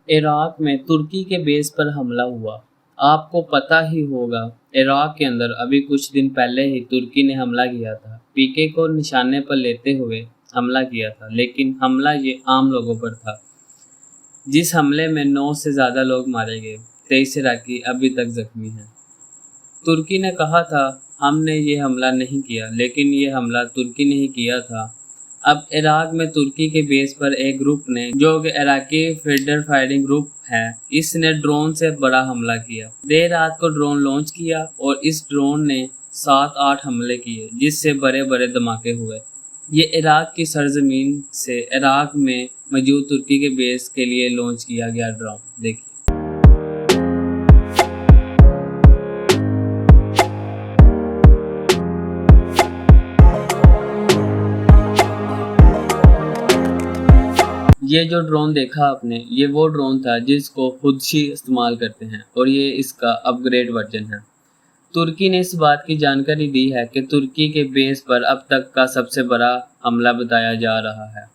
Iraq में तुर्की के base पर हमला हुआ। आपको पता ही होगा, इराक के अंदर अभी कुछ दिन पहले ही तुर्की ने हमला किया था। पीके को निशाने पर लेते हुए हमला किया था, लेकिन हमला ये आम लोगों पर था। जिस हमले में 9 से ज़्यादा लोग मारे गए, 23 इराकी अभी तक जख्मी हैं। तुर्की ने कहा था हमने ये हमला नहीं किया, लेकिन ये हमला तुर्की ने ही किया था। अब इराक में तुर्की के बेस पर एक ग्रुप ने, जो कि इराकी फ्रीडम फाइटिंग ग्रुप है, इसने ड्रोन से बड़ा हमला किया। देर रात को ड्रोन लॉन्च किया और इस ड्रोन ने 7-8 हमले किए, जिससे बड़े बड़े धमाके हुए। ये इराक की सरजमीन से इराक में मौजूद तुर्की के बेस के लिए लॉन्च किया गया ड्रोन। देखिए, ये जो ड्रोन देखा आपने, ये वो ड्रोन था जिसको हुद्शी इस्तेमाल करते हैं और ये इसका अपग्रेड वर्जन है। तुर्की ने इस बात की जानकारी दी है कि तुर्की के बेस पर अब तक का सबसे बड़ा हमला बताया जा रहा है।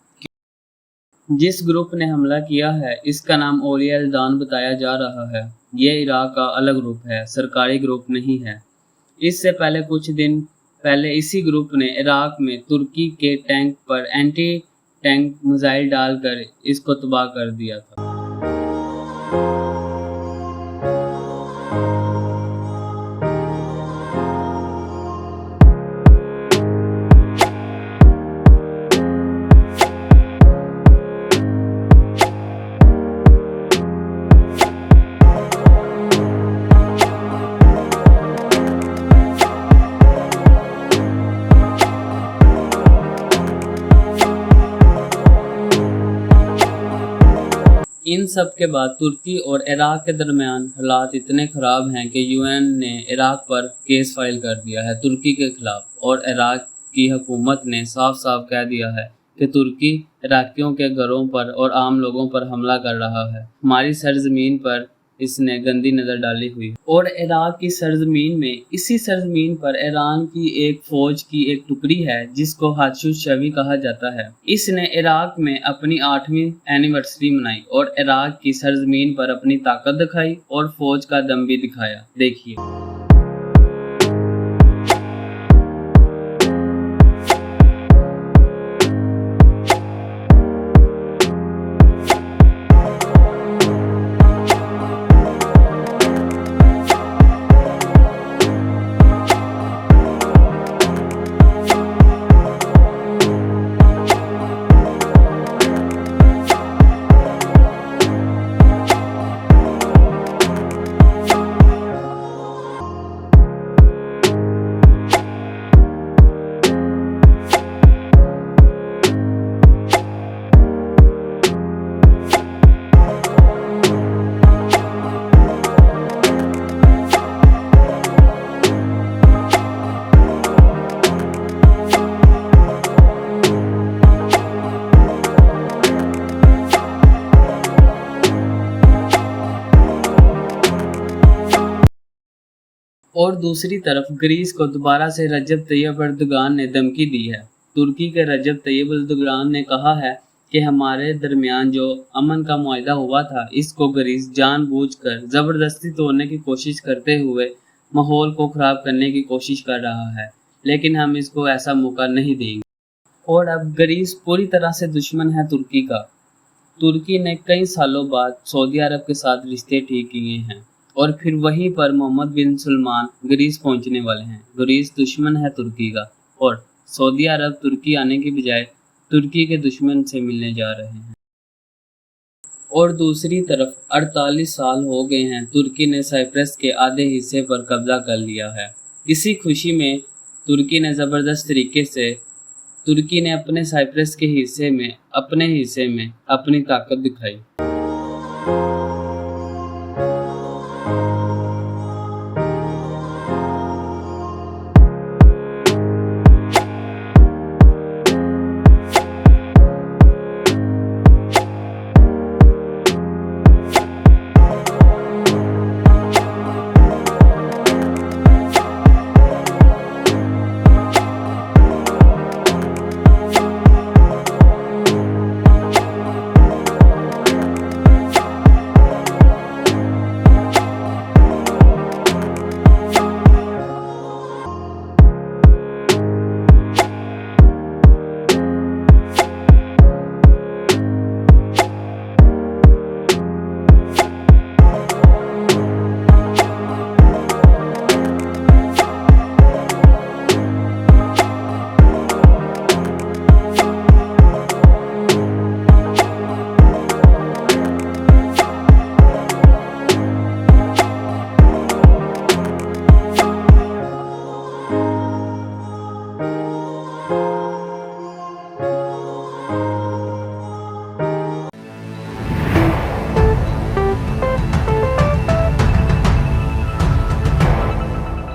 जिस ग्रुप ने हमला किया है, इसका नाम ओलिया एल्दान बताया जा रहा है। ये इराक का अलग ग्रुप है, सरकारी ग्रुप नहीं है। इससे पहले कुछ दिन पहले इसी ग्रुप ने इराक में तुर्की के टैंक पर एंटी टैंक मिसाइल डालकर इसको तबाह कर दिया था। इन सब के बाद तुर्की और इराक के दरमियान हालात इतने ख़राब हैं कि यूएन ने इराक पर केस फाइल कर दिया है तुर्की के खिलाफ, और इराक की हुकूमत ने साफ साफ कह दिया है कि तुर्की इराकियों के घरों पर और आम लोगों पर हमला कर रहा है। हमारी सरजमीन पर इसने गंदी नज़र डाली हुई। और इराक की सरजमीन में, इसी सरजमीन पर ईरान की एक फ़ौज की एक टुकड़ी है जिसको हाशुशवी कहा जाता है। इसने इराक में अपनी 8वीं एनिवर्सरी मनाई और इराक की सरजमीन पर अपनी ताकत दिखाई और फ़ौज का दम भी दिखाया। देखिए, और दूसरी तरफ ग्रीस को दोबारा से रजब तैयब एर्दोगान ने धमकी दी है। तुर्की के रजब तैयब एर्दोगान ने कहा है कि हमारे दरमियान जो अमन का मुआहदा हुआ था, इसको ग्रीस जानबूझकर ज़बरदस्ती तोड़ने की कोशिश करते हुए माहौल को ख़राब करने की कोशिश कर रहा है, लेकिन हम इसको ऐसा मौका नहीं देंगे। और अब ग्रीस पूरी तरह से दुश्मन है तुर्की का। तुर्की ने कई सालों बाद सऊदी अरब के साथ रिश्ते ठीक किए हैं और फिर वहीं पर मोहम्मद बिन सलमान ग्रीस पहुंचने वाले हैं। ग्रीस दुश्मन है तुर्की का और सऊदी अरब तुर्की आने की बजाय तुर्की के दुश्मन से मिलने जा रहे हैं। और दूसरी तरफ 48 साल हो गए हैं तुर्की ने साइप्रस के आधे हिस्से पर कब्जा कर लिया है। इसी खुशी में तुर्की ने ज़बरदस्त तरीके से अपने साइप्रस के हिस्से में अपनी ताकत दिखाई।